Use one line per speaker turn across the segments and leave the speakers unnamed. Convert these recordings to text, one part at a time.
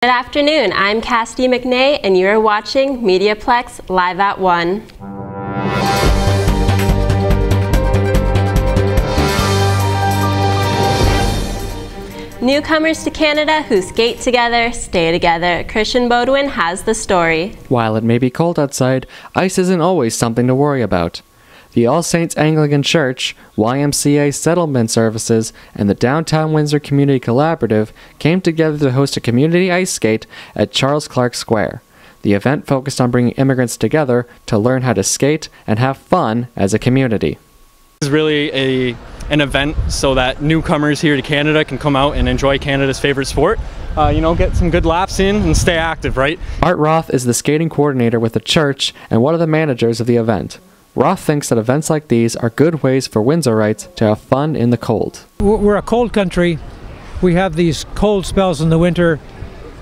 Good afternoon, I'm Cassidy McNea and you're watching MediaPlex Live at 1. Newcomers to Canada who skate together, stay together. Christian Baudouin has the story.
While it may be cold outside, ice isn't always something to worry about. The All Saints Anglican Church, YMCA Settlement Services, and the Downtown Windsor Community Collaborative came together to host a community ice skate at Charles Clark Square. The event focused on bringing immigrants together to learn how to skate and have fun as a community.
This is really an event so that newcomers here to Canada can come out and enjoy Canada's favorite sport. Get some good laps in and stay active, right?
Art Roth is the skating coordinator with the church and one of the managers of the event. Roth thinks that events like these are good ways for Windsorites to have fun in the cold.
We're a cold country. We have these cold spells in the winter.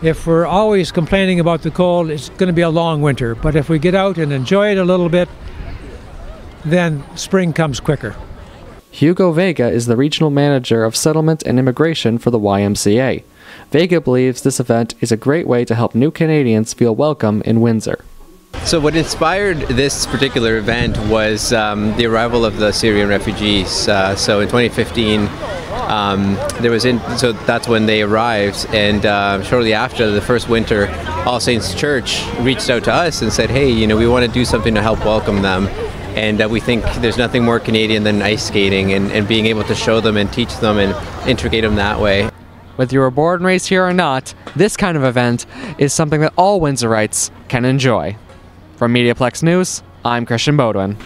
If we're always complaining about the cold, it's going to be a long winter. But if we get out and enjoy it a little bit, then spring comes quicker.
Hugo Vega is the regional manager of settlement and immigration for the YMCA. Vega believes this event is a great way to help new Canadians feel welcome in Windsor.
So what inspired this particular event was the arrival of the Syrian refugees. So in 2015, so that's when they arrived, and shortly after the first winter, All Saints Church reached out to us and said, hey, we want to do something to help welcome them. And we think there's nothing more Canadian than ice skating and being able to show them and teach them and integrate them that way.
Whether you were born and raised here or not, this kind of event is something that all Windsorites can enjoy. From MediaPlex News, I'm Christian Baudouin.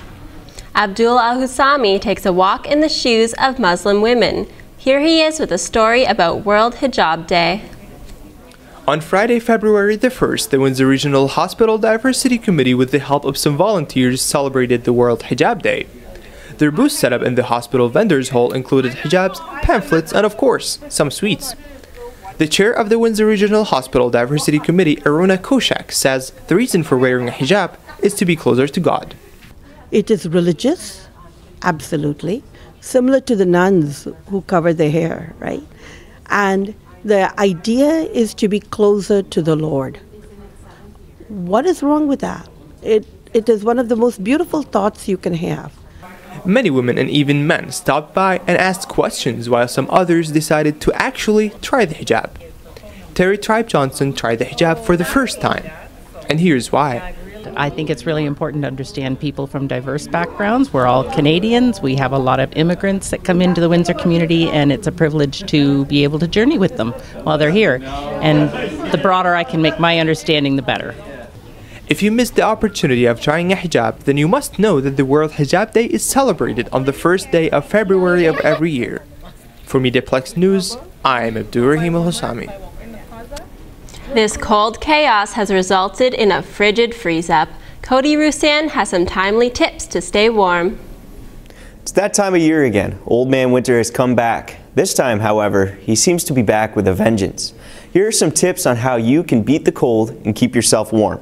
Abdul Al-Husami takes a walk in the shoes of Muslim women. Here he is with a story about World Hijab Day.
On Friday, February the 1st, the Windsor Regional Hospital Diversity Committee, with the help of some volunteers, celebrated the World Hijab Day. Their booth setup in the hospital vendors hall included hijabs, pamphlets, and of course, some sweets. The chair of the Windsor Regional Hospital Diversity Committee, Aruna Koshak, says the reason for wearing a hijab is to be closer to God.
It is religious, absolutely, similar to the nuns who cover their hair, right? And the idea is to be closer to the Lord. What is wrong with that? It is one of the most beautiful thoughts you can have.
Many women and even men stopped by and asked questions, while some others decided to actually try the hijab. Terry Tribe Johnson tried the hijab for the first time, and here's why.
I think it's really important to understand people from diverse backgrounds. We're all Canadians. We have a lot of immigrants that come into the Windsor community, and it's a privilege to be able to journey with them while they're here. And the broader I can make my understanding, the better.
If you missed the opportunity of trying a hijab, then you must know that the World Hijab Day is celebrated on the first day of February of every year. For MediaPlex News, I'm Abdurrahim Al-Husami.
This cold chaos has resulted in a frigid freeze-up. Cody Roussan has some timely tips to stay warm.
It's that time of year again. Old Man Winter has come back. This time, however, he seems to be back with a vengeance. Here are some tips on how you can beat the cold and keep yourself warm.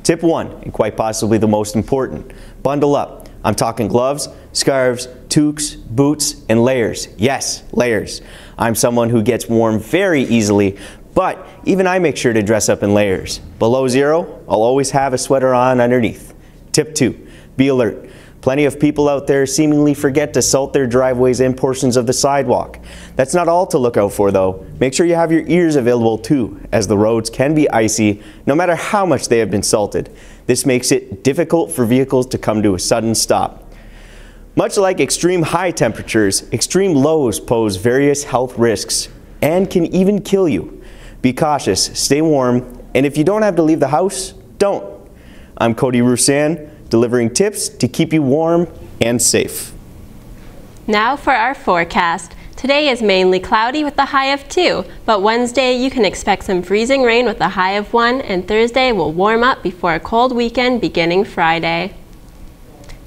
Tip 1, and quite possibly the most important, bundle up. I'm talking gloves, scarves, toques, boots, and layers. Yes, layers. I'm someone who gets warm very easily, but even I make sure to dress up in layers. Below zero, I'll always have a sweater on underneath. Tip 2, be alert. Plenty of people out there seemingly forget to salt their driveways and portions of the sidewalk. That's not all to look out for though. Make sure you have your ears available too, as the roads can be icy no matter how much they have been salted. This makes it difficult for vehicles to come to a sudden stop. Much like extreme high temperatures, extreme lows pose various health risks and can even kill you. Be cautious, stay warm, and if you don't have to leave the house, don't. I'm Cody Roussan, delivering tips to keep you warm and safe.
Now for our forecast. Today is mainly cloudy with a high of 2, but Wednesday you can expect some freezing rain with a high of 1, and Thursday will warm up before a cold weekend beginning Friday.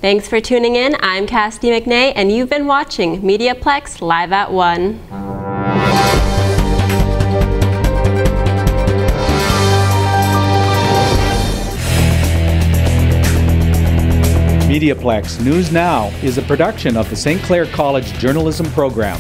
Thanks for tuning in. I'm Cassidy McNea, and you've been watching MediaPlex Live at 1.
MediaPlex News Now is a production of the St. Clair College Journalism Program.